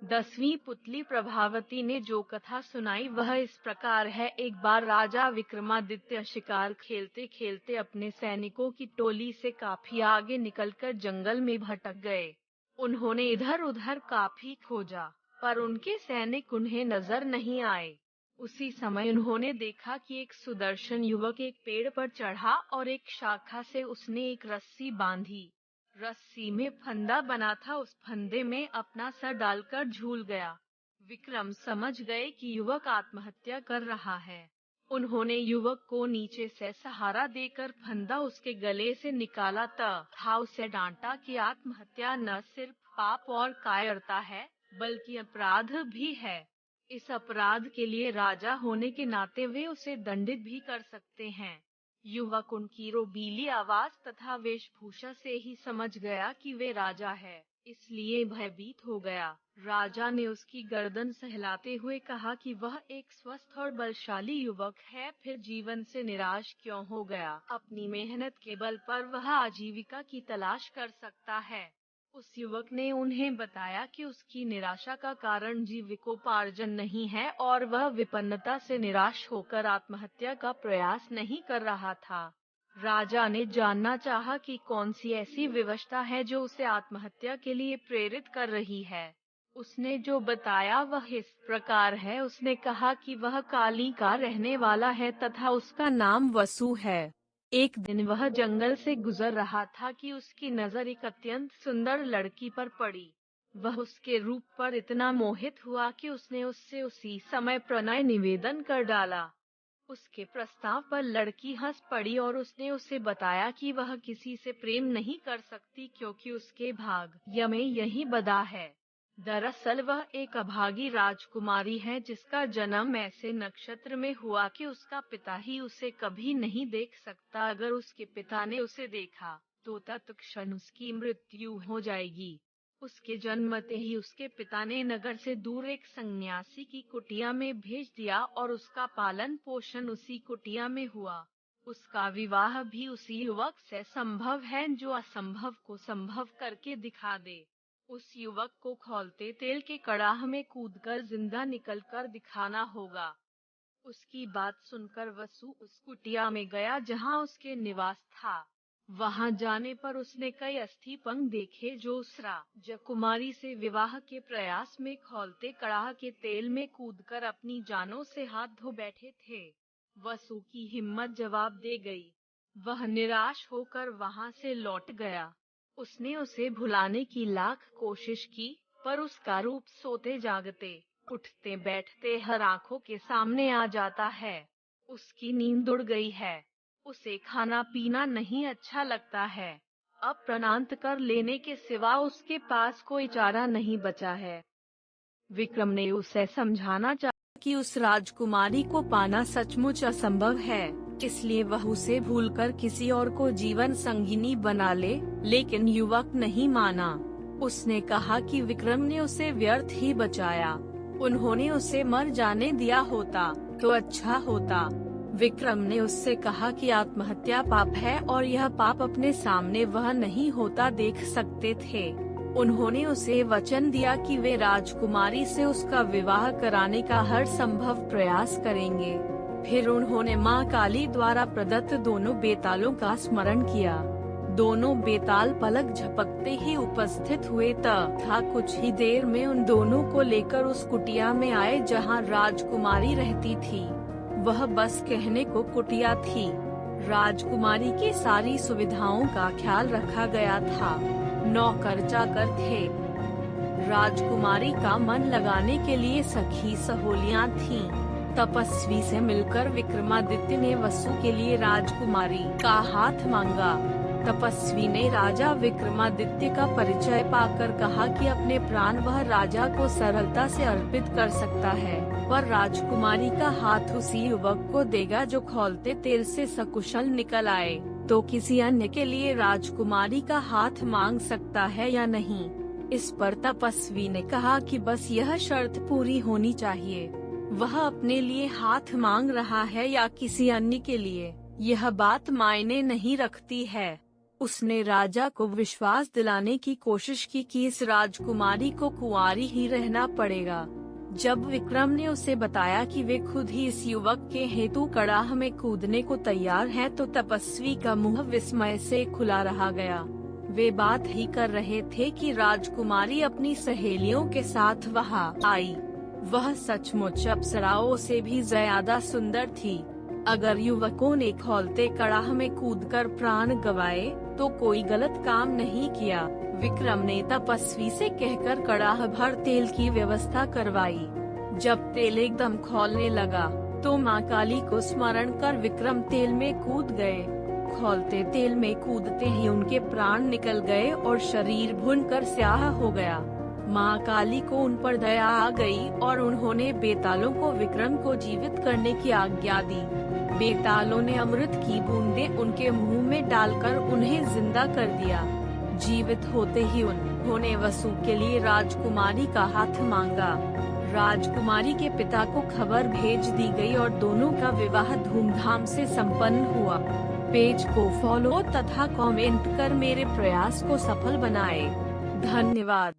10वीं पुतली प्रभावती ने जो कथा सुनाई वह इस प्रकार है। एक बार राजा विक्रमादित्य शिकार खेलते खेलते अपने सैनिकों की टोली से काफी आगे निकलकर जंगल में भटक गए। उन्होंने इधर उधर काफी खोजा, पर उनके सैनिक उन्हें नजर नहीं आए। उसी समय उन्होंने देखा कि एक सुदर्शन युवक एक पेड़ पर चढ़ा और एक शाखा से उसने एक रस्सी बांधी। रस्सी में फंदा बना था, उस फंदे में अपना सर डालकर झूल गया। विक्रम समझ गए कि युवक आत्महत्या कर रहा है। उन्होंने युवक को नीचे से सहारा देकर फंदा उसके गले से निकाला तथा उसे डांटा कि आत्महत्या न सिर्फ पाप और कायरता है, बल्कि अपराध भी है। इस अपराध के लिए राजा होने के नाते वे उसे दंडित भी कर सकते हैं। युवक उनकी रोबीली आवाज तथा वेशभूषा से ही समझ गया कि वे राजा है, इसलिए भयभीत हो गया। राजा ने उसकी गर्दन सहलाते हुए कहा कि वह एक स्वस्थ और बलशाली युवक है, फिर जीवन से निराश क्यों हो गया? अपनी मेहनत के बल पर वह आजीविका की तलाश कर सकता है। उस युवक ने उन्हें बताया कि उसकी निराशा का कारण जीविकोपार्जन नहीं है और वह विपन्नता से निराश होकर आत्महत्या का प्रयास नहीं कर रहा था। राजा ने जानना चाहा कि कौन सी ऐसी विवशता है जो उसे आत्महत्या के लिए प्रेरित कर रही है। उसने जो बताया वह इस प्रकार है। उसने कहा कि वह काली का रहने वाला है तथा उसका नाम वसु है। एक दिन वह जंगल से गुजर रहा था कि उसकी नजर एक अत्यंत सुंदर लड़की पर पड़ी। वह उसके रूप पर इतना मोहित हुआ कि उसने उससे उसी समय प्रणय निवेदन कर डाला। उसके प्रस्ताव पर लड़की हंस पड़ी और उसने उसे बताया कि वह किसी से प्रेम नहीं कर सकती क्योंकि उसके भाग्य में यही बंधा है। दरअसल वह एक अभागी राजकुमारी है जिसका जन्म ऐसे नक्षत्र में हुआ कि उसका पिता ही उसे कभी नहीं देख सकता। अगर उसके पिता ने उसे देखा तो तत्क्षण उसकी मृत्यु हो जाएगी। उसके जन्मते ही उसके पिता ने नगर से दूर एक सन्यासी की कुटिया में भेज दिया और उसका पालन पोषण उसी कुटिया में हुआ। उसका विवाह भी उसी युवक से संभव है जो असंभव को संभव करके दिखा दे। उस युवक को खौलते तेल के कड़ाह में कूदकर जिंदा निकलकर दिखाना होगा। उसकी बात सुनकर वसु उस कुटिया में गया जहां उसके निवास था। वहां जाने पर उसने कई अस्थि पंख देखे जो उस राजकुमारी से विवाह के प्रयास में खौलते कड़ाह के तेल में कूदकर अपनी जानों से हाथ धो बैठे थे। वसु की हिम्मत जवाब दे गई। वह निराश होकर वहां से लौट गया। उसने उसे भुलाने की लाख कोशिश की, पर उसका रूप सोते जागते, उठते बैठते हर आंखों के सामने आ जाता है। उसकी नींद उड़ गई है। उसे खाना पीना नहीं अच्छा लगता है। अब प्राणांत कर लेने के सिवा उसके पास कोई चारा नहीं बचा है। विक्रम ने उसे समझाना चाहा कि उस राजकुमारी को पाना सचमुच असंभव है, इसलिए वह उसे भूलकर किसी और को जीवन संगिनी बना ले, लेकिन युवक नहीं माना। उसने कहा कि विक्रम ने उसे व्यर्थ ही बचाया। उन्होंने उसे मर जाने दिया होता तो अच्छा होता। विक्रम ने उससे कहा कि आत्महत्या पाप है और यह पाप अपने सामने वह नहीं होता देख सकते थे। उन्होंने उसे वचन दिया कि वे राजकुमारी से उसका विवाह कराने का हर संभव प्रयास करेंगे। फिर उन्होंने मां काली द्वारा प्रदत्त दोनों बेतालों का स्मरण किया। दोनों बेताल पलक झपकते ही उपस्थित हुए तथा कुछ ही देर में उन दोनों को लेकर उस कुटिया में आए जहां राजकुमारी रहती थी। वह बस कहने को कुटिया थी। राजकुमारी की सारी सुविधाओं का ख्याल रखा गया था। नौकर चाकर थे। राजकुमारी का मन लगाने के लिए सखी सहोलियां थीं। तपस्वी से मिलकर विक्रमादित्य ने वसु के लिए राजकुमारी का हाथ मांगा। तपस्वी ने राजा विक्रमादित्य का परिचय पाकर कहा कि अपने प्राण वह राजा को सरलता से अर्पित कर सकता है, पर राजकुमारी का हाथ उसी युवक को देगा जो खौलते तेल से सकुशल निकल आए। तो किसी अन्य के लिए राजकुमारी का हाथ मांग सकता है या नहीं? इस पर तपस्वी ने कहा कि बस यह शर्त पूरी होनी चाहिए। वह अपने लिए हाथ मांग रहा है या किसी अन्य के लिए, यह बात मायने नहीं रखती है। उसने राजा को विश्वास दिलाने की कोशिश की कि इस राजकुमारी को कुंवारी ही रहना पड़ेगा। जब विक्रम ने उसे बताया कि वे खुद ही इस युवक के हेतु कड़ाह में कूदने को तैयार हैं, तो तपस्वी का मुंह विस्मय से खुला रह गया। वे बात ही कर रहे थे कि राजकुमारी अपनी सहेलियों के साथ वहां आई। वह सचमुच अप्सराओं से भी ज्यादा सुंदर थी। अगर युवकों ने खौलते कड़ाह में कूदकर प्राण गंवाए तो कोई गलत काम नहीं किया। विक्रम ने तपस्वी से कहकर कड़ाह भर तेल की व्यवस्था करवाई। जब तेल एकदम खौलने लगा तो मां काली को स्मरण कर विक्रम तेल में कूद गए। खौलते तेल में कूदते ही उनके प्राण निकल गए और शरीर भुनकर स्याह हो गया। मां काली को उन पर दया आ गई और उन्होंने बेतालों को विक्रम को जीवित करने की आज्ञा दी। बेतालों ने अमृत की बूंदें उनके मुंह में डालकर उन्हें जिंदा कर दिया। जीवित होते ही उन्होंने वसु के लिए राजकुमारी का हाथ मांगा। राजकुमारी के पिता को खबर भेज दी गई और दोनों का विवाह धूमधाम से संपन्न हुआ। पेज को फॉलो तथा कमेंट कर मेरे प्रयास को सफल बनाएं। धन्यवाद।